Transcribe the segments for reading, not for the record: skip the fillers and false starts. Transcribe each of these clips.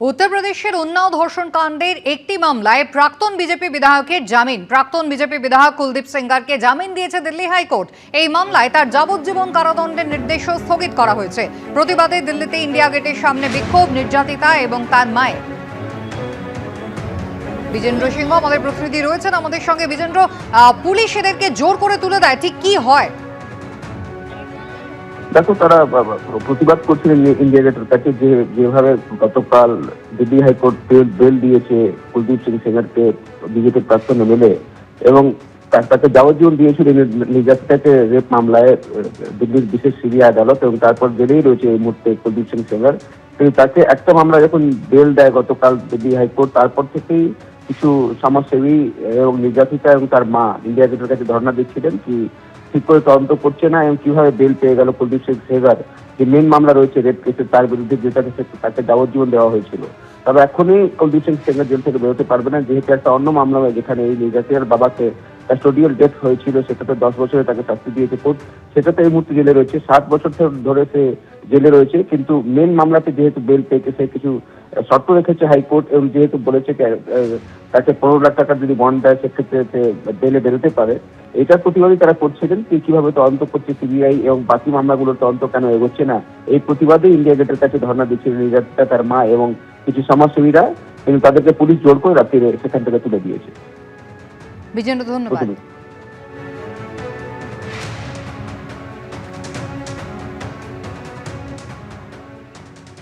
উত্তরপ্রদেশের উন্নাও ধর্ষণ কাণ্ডের একটি মামলায় প্রাক্তন বিজেপি বিধায়কের জামিন। প্রাক্তন বিজেপি বিধায়ক কুলদীপ সেঙ্গারকে জামিন দিয়েছে দিল্লি হাইকোর্ট। এই মামলায় তার যাবজ্জীবন কারাদণ্ডের নির্দেশও স্থগিত করা হয়েছে। প্রতিবাদে দিল্লিতে ইন্ডিয়া গেটের সামনে বিক্ষোভ নির্যাতিতা এবং তার মায়ের। বিজেন্দ্র সিংহ আমাদের প্রতিনিধি রয়েছেন আমাদের সঙ্গে। বিজেন্দ্র, পুলিশ এদেরকে জোর করে তুলে দেয়, ঠিক কি হয়? দেখো, তারা প্রতিবাদ করছিলেন ইন্ডিয়া গেটের কাছে যেভাবে গতকাল দিল্লি হাইকোর্ট বেল দিয়েছে কুলদীপ সিং সেঙ্গারকে, বিজেপির প্রাক্তন এমএলএ, এবং তাকে যাবজ্জীবন দিয়েছিল নির্যাতিতাকে রেপ মামলায় দিল্লির বিশেষ সিবিআই আদালত, এবং তারপর জেলেই রয়েছে এই মুহূর্তে কুলদীপ সিং সেঙ্গার। কিন্তু তাকে একটা মামলা যখন বেল দেয় গতকাল দিল্লি হাইকোর্ট, তারপর থেকেই কিছু সমাজসেবী এবং নির্যাতিতা এবং তার মা ইন্ডিয়া গেটের কাছে ধর্ণা দিচ্ছিলেন কি ঠিক করে তদন্ত করছে না এবং কিভাবে বেল পেয়ে গেল কুলদীপ সিং সেঙ্গার, যে মেন মামলা রয়েছে রেপ কেসে, তার বিরুদ্ধে যেটাকে তাকে যাবজ্জীবন দেওয়া হয়েছিল। তবে এখনই কুলদীপ সিং সেঙ্গার জেল থেকে বেরোতে পারবে না, যেহেতু একটা অন্য মামলা হয় যেখানে এই নির্যাতিতার বাবাকে কাস্টোডিয়াল ডেথ হয়েছিল, সেটাতে 10 বছরে তাকে শাস্তি দিয়েছে কোর্ট, সেটাতে এই মুহূর্তে জেলে রয়েছে। 7 বছর ধরে সে জেলে রয়েছে, কিন্তু মেন মামলাতে যেহেতু বেল পেয়েছে, সে কিছু শর্ত রেখেছে হাইকোর্ট, এবং যেহেতু বলেছে তাকে 15 লাখ টাকা যদি বন্ড দেয় সেক্ষেত্রে বেলে বেরোতে পারে। এটার প্রতিবাদই তারা করছিলেন কিভাবে তদন্ত করছে সিবিআই এবং বাকি মামলাগুলোর তদন্ত কেন এগোচ্ছে না, এই প্রতিবাদে ইন্ডিয়া গেটের কাছে ধর্ণা দিচ্ছিলেন নির্যাতিতা, তার মা এবং কিছু সমাজসেবীরা, কিন্তু তাদেরকে পুলিশ জোর করে রাত্রিরে সেখান থেকে তুলে দিয়েছে। বিজেন্দ্র, ধন্যবাদ।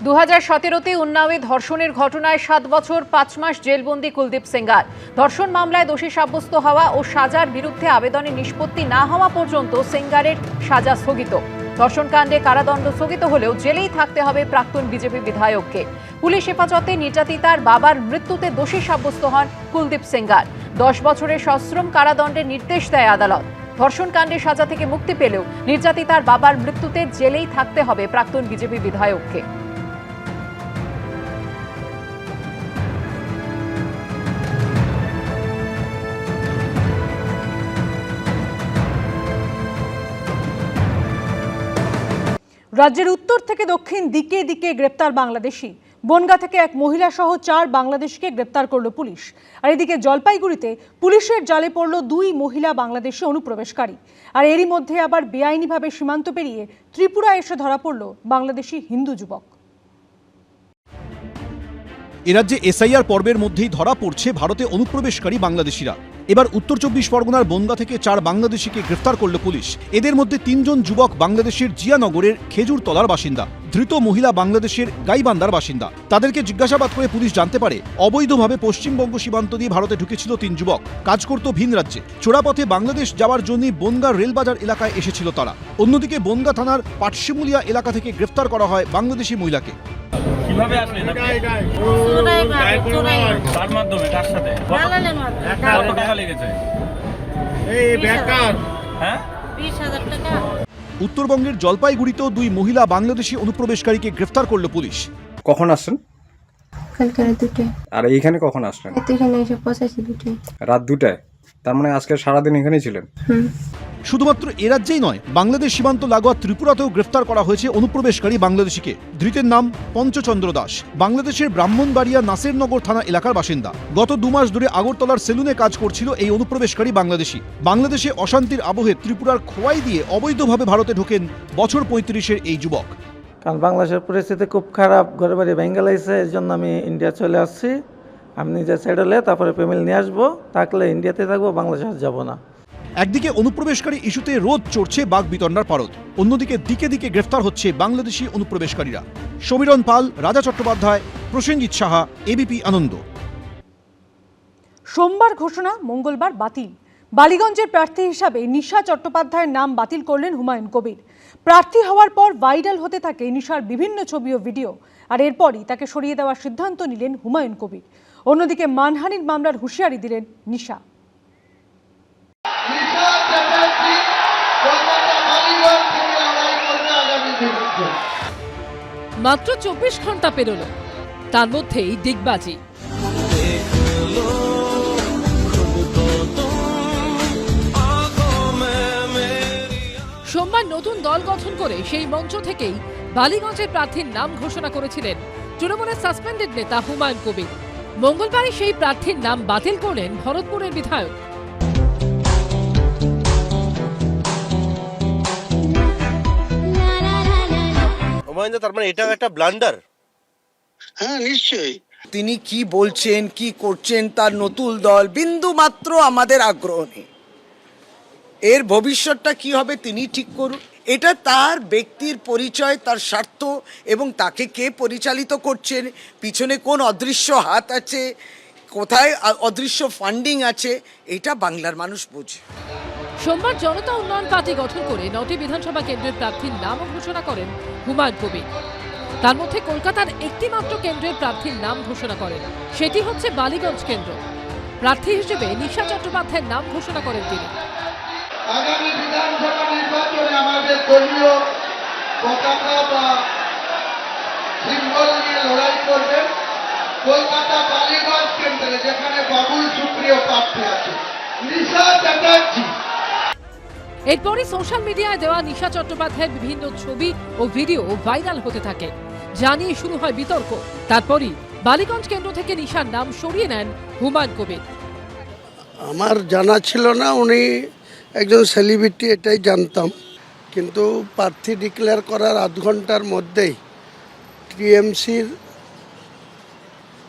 2017-তে উন্নাওয়ে ধর্ষণের ঘটনায় 7 বছর 5 মাস জেলবন্দি কুলদীপ সেঙ্গার। ধর্ষণ মামলায় দোষী সাব্যস্ত হওয়া ও সাজার বিরুদ্ধে আবেদনের নিষ্পত্তি না হওয়া পর্যন্ত সেঙ্গারের সাজা স্থগিত। ধর্ষণ কাণ্ডে কারাদণ্ড স্থগিত হলেও জেলেই থাকতে হবে প্রাক্তন বিজেপি বিধায়ককে। পুলিশ হেফাজতে নির্যাতিতার বাবার মৃত্যুতে দোষী সাব্যস্ত হন কুলদীপ সেঙ্গার। 10 বছরের সশ্রম কারাদণ্ডের নির্দেশ দেয় আদালত। ধর্ষণ কাণ্ডে সাজা থেকে মুক্তি পেলেও নির্যাতিতার বাবার মৃত্যুতে জেলেই থাকতে হবে প্রাক্তন বিজেপি বিধায়ককে। রাজ্যের উত্তর থেকে দক্ষিণ দিকে দিকে গ্রেপ্তার বাংলাদেশি। বনগাঁ থেকে এক মহিলা সহ 4 বাংলাদেশিকে গ্রেপ্তার করল পুলিশ। আর এদিকে জলপাইগুড়িতে পুলিশের জালে পড়ল 2 মহিলা বাংলাদেশি অনুপ্রবেশকারী। আর এরই মধ্যে আবার বেআইনিভাবে সীমান্ত পেরিয়ে ত্রিপুরা এসে ধরা পড়ল বাংলাদেশি হিন্দু যুবক। এ রাজ্যে এসআইআর পর্বের মধ্যেই ধরা পড়ছে ভারতে অনুপ্রবেশকারী বাংলাদেশিরা। এবার উত্তর 24 পরগনার বনগাঁ থেকে 4 বাংলাদেশিকে গ্রেফতার করল পুলিশ। এদের মধ্যে 3 জন যুবক বাংলাদেশের জিয়ানগরের খেজুরতলার বাসিন্দা, ধৃত মহিলা বাংলাদেশের গাইবান্ধার বাসিন্দা। তাদেরকে জিজ্ঞাসাবাদ করে পুলিশ জানতে পারে অবৈধভাবে পশ্চিমবঙ্গ সীমান্ত দিয়ে ভারতে ঢুকেছিল 3 যুবক। কাজ করত ভিন রাজ্যে। চোরাপথে বাংলাদেশ যাওয়ার জন্য বনগাঁ রেলবাজার এলাকায় এসেছিল তারা। অন্যদিকে বনগাঁ থানার পাটশিমুলিয়া এলাকা থেকে গ্রেফতার করা হয় বাংলাদেশি মহিলাকে। কিভাবে আসলেন আপনি? কার মাধ্যমে, কার সাথে? কত টাকা লেগেছে? হ্যাঁ, 20,000 টাকা। উত্তরবঙ্গের জলপাইগুড়িতেও 2 মহিলা বাংলাদেশি অনুপ্রবেশকারীকে গ্রেফতার করল পুলিশ। কখন আসছেন? কালকে রাত 2টায়। আর এইখানে কখন আসলেন? এখানে এসে পৌঁছেছি 2টায়। রাত 2টায়? তার মানে আজকে সারাদিন এখানেই ছিলেন? শুধুমাত্র এ রাজ্যেই নয়, বাংলাদেশ সীমান্ত লাগোয়া ত্রিপুরাতেও গ্রেফতার করা হয়েছে অনুপ্রবেশকারী বাংলাদেশিকে। ধৃতের নাম পঞ্চচন্দ্র দাস, বাংলাদেশের ব্রাহ্মণবাড়িয়া নাসিরনগর থানা এলাকার বাসিন্দা। গত 2 মাস ধরে আগরতলার সেলুনে কাজ করছিল এই অনুপ্রবেশকারী বাংলাদেশি। বাংলাদেশে অশান্তির আবহে ত্রিপুরার খোয়াই দিয়ে অবৈধভাবে ভারতে ঢোকেন বছর 35-এর এই যুবক। কারণ বাংলাদেশের পরিস্থিতি খুব খারাপ, ঘরে বাড়ি ভেঙে গেছে, এর জন্য আমি ইন্ডিয়া চলে আসছি। আমি নিজে সেটেল হয়ে তারপরে ফ্যামিলি নিয়ে আসবো, থাকলে ইন্ডিয়াতে থাকবো, বাংলাদেশে যাব না। একদিকে অনুপ্রবেশকারী ইস্যুতে রোদ চড়ছে বাগবিতণ্ডার পারদ, অন্যদিকে দিকে দিকে গ্রেফতার হচ্ছে বাংলাদেশি অনুপ্রবেশকারীরা। সমীরণ পাল, রাজা চট্টোপাধ্যায়, প্রসেনজিৎ সাহা, এবিপি আনন্দ। সোমবার ঘোষণা, মঙ্গলবার বাতিল। বালিগঞ্জের প্রার্থী হিসাবে নিশা চট্টোপাধ্যায়ের নাম বাতিল করলেন হুমায়ুন কবির। প্রার্থী হওয়ার পর ভাইরাল হতে থাকে নিশার বিভিন্ন ছবি ও ভিডিও, আর এরপরই তাকে সরিয়ে দেওয়ার সিদ্ধান্ত নিলেন হুমায়ুন কবির। অন্যদিকে মানহানির মামলার হুঁশিয়ারি দিলেন নিশা। মাত্র 24 ঘন্টা পেরোলো, তার মধ্যেই দিগবাজি। সোমবার নতুন দল গঠন করে সেই মঞ্চ থেকেই বালিগঞ্জের প্রার্থীর নাম ঘোষণা করেছিলেন তৃণমূলের সাসপেন্ডেড নেতা হুমায়ুন কবির। মঙ্গলবারই সেই প্রার্থীর নাম বাতিল করলেন ভরতপুরের বিধায়ক। হুমায়ুন, তার মানে এটা একটা ব্লান্ডার। হ্যাঁ, নিশ্চয়ই। তিনি কি বলছেন, কি করছেন, তার নতুন দল বিন্দু মাত্র আমাদের আগ্রহ নেই। এর ভবিষ্যৎটা কি হবে তিনি ঠিক করুন। এটা তার ব্যক্তির পরিচয়, তার স্বার্থ এবং তাকে কে পরিচালিত করছেন, পিছনে কোন অদৃশ্য হাত আছে, কোথায় অদৃশ্য ফান্ডিং আছে, এটা বাংলার মানুষ বোঝে। সোমবার জনতা উন্নয়ন পার্টি গঠন করে 9টি বিধানসভা কেন্দ্রের প্রার্থীর নামও ঘোষণা করেন হুমায়ুন কবির। তার মধ্যে কলকাতার একটি মাত্র কেন্দ্রের প্রার্থীর নাম ঘোষণা করেন, সেটি হচ্ছে বালিগঞ্জ কেন্দ্র। প্রার্থী হিসেবে নিশা চট্টোপাধ্যায়ের নাম ঘোষণা করেন তিনি। আগামী বিধানসভা নির্বাচনে আমাদের দলীয় পতাকা বা সিম্বল নিয়ে লড়াই করবেন কলকাতা বালিগঞ্জ কেন্দ্রে, যেখানে বাবুল সুপ্রিয় প্রার্থী আছে, নিশা চ্যাটার্জি। এরপরই সোশ্যাল মিডিয়ায় দেওয়া নিশা চট্টোপাধ্যায়ের বিভিন্ন ছবি ও ভিডিও ভাইরাল হতে থাকে, যা নিয়ে শুরু হয় বিতর্ক। তারপরই বালিগঞ্জ কেন্দ্র থেকে নিশার নাম সরিয়ে নেন হুমায়ুন কবির। আমার জানা ছিল না উনি একজন সেলিব্রিটি, এটাই জানতাম। কিন্তু প্রার্থী ডিক্লেয়ার করার আধ ঘন্টার মধ্যেই টিএমসির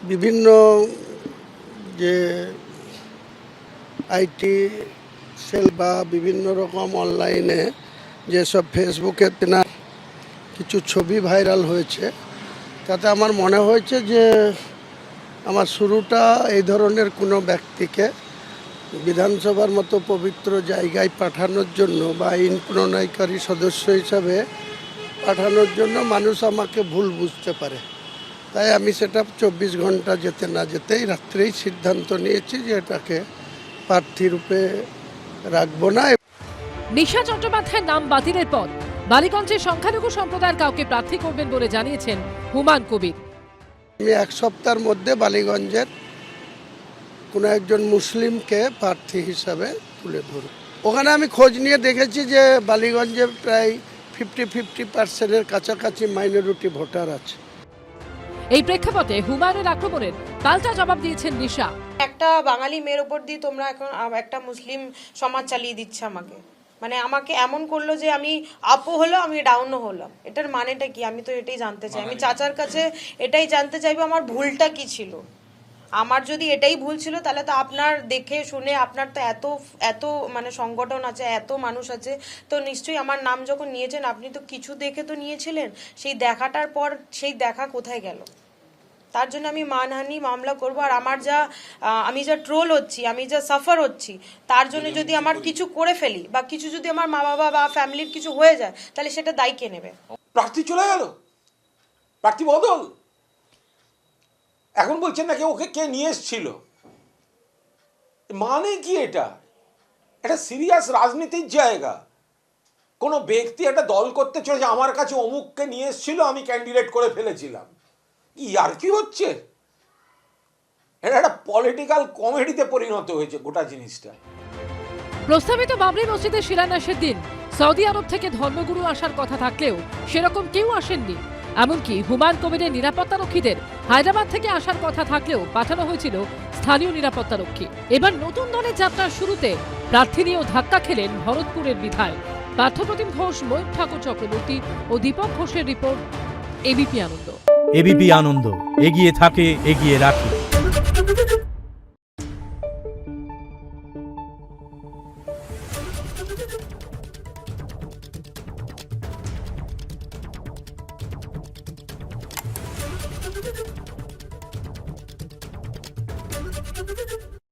বিভিন্ন যে আইটি সেল বা বিভিন্ন রকম অনলাইনে যেসব ফেসবুকে তেনার কিছু ছবি ভাইরাল হয়েছে, তাতে আমার মনে হয়েছে যে আমার শুরুটা এই ধরনের কোনো ব্যক্তিকে বিধানসভার মতো পবিত্র জায়গায় পাঠানোর জন্য বা আইন প্রণয়নকারী সদস্য হিসাবে পাঠানোর জন্য মানুষ আমাকে ভুল বুঝতে পারে। তাই আমি সেটা 24 ঘন্টা যেতে না যেতেই রাত্রেই সিদ্ধান্ত নিয়েছি যে এটাকে প্রার্থী রূপে রাখবো না। নিশা চট্টোপাধ্যায়ের নাম বাতিলের পর বালিগঞ্জের সংখ্যালঘু সম্প্রদায়ের কাউকে প্রার্থী করবেন বলে জানিয়েছেন হুমায়ুন কবির। আমি এক সপ্তাহের মধ্যে বালিগঞ্জের কোনো একজন মুসলিমকে প্রার্থী হিসাবে তুলে ধরব। ওখানে আমি খোঁজ নিয়ে দেখেছি যে বালিগঞ্জে প্রায় 50-50% কাছাকাছি মাইনরিটি ভোটার আছে। এই প্রেক্ষাপটে হুমায়ুনের আক্রমণের পাল্টা জবাব দিয়েছেন নিশা। একটা বাঙালি মেয়ের ওপর দিয়ে তোমরা এখন একটা মুসলিম সমাজ চালিয়ে দিচ্ছে আমাকে, মানে আমাকে এমন করলো যে আমি আপও হলো, আমি ডাউনও হলাম। এটার মানেটা কি? আমি তো এটাই জানতে চাই। আমি চাচার কাছে এটাই জানতে চাইবো আমার ভুলটা কি ছিল। আমার যদি এটাই ভুল ছিল তাহলে তো আপনার দেখে শুনে, আপনার তো এত এত মানে সংগঠন আছে, এত মানুষ আছে, তো নিশ্চয়ই আমার নাম যখন নিয়েছেন আপনি তো কিছু দেখে তো নিয়েছিলেন। সেই দেখাটার পর সেই দেখা কোথায় গেল? তার জন্য আমি মানহানি মামলা করব। আর আমার আমি যা ট্রোল হচ্ছি, আমি যা সাফার হচ্ছি, তার জন্য যদি আমার কিছু করে ফেলি বা কিছু যদি আমার মা বাবা বা ফ্যামিলির কিছু হয়ে যায়, তাহলে সেটা দায়ী কে নেবে? প্রার্থী চলে গেল, প্রার্থী বদল। এখন বলছেন নাকি ওকে কে নিয়ে এসেছিল। মানে কি এটা? এটা সিরিয়াস রাজনীতির জায়গা। কোনো ব্যক্তি একটা দল করতে চলেছে, আমার কাছে অমুককে নিয়ে এসেছিল, আমি ক্যান্ডিডেট করে ফেলেছিলাম। আর কি হচ্ছে? এটা একটা পলিটিক্যাল কমেডিতে পরিণত হয়েছে গোটা জিনিসটা। প্রস্তাবিত বাবরি মসজিদের শিলান্যাসের দিন সৌদি আরব থেকে ধর্মগুরু আসার কথা থাকলেও সেরকম কেউ আসেননি। এমনকি হুমায়ুন কবিরের নিরাপত্তারক্ষীদের হায়দ্রাবাদ থেকে আসার কথা থাকলেও পাঠানো হয়েছিল স্থানীয় নিরাপত্তারক্ষী। এবার নতুন দলের যাত্রার শুরুতে প্রার্থী নিয়েও ধাক্কা খেলেন ভরতপুরের বিধায়ক। পার্থপ্রতিম ঘোষ, ময়ূর ঠাকুর চক্রবর্তী ও দীপক ঘোষের রিপোর্ট, এবিপি আনন্দ। এবিপি আনন্দ, এগিয়ে থাকে, এগিয়ে রাখে। Thank you.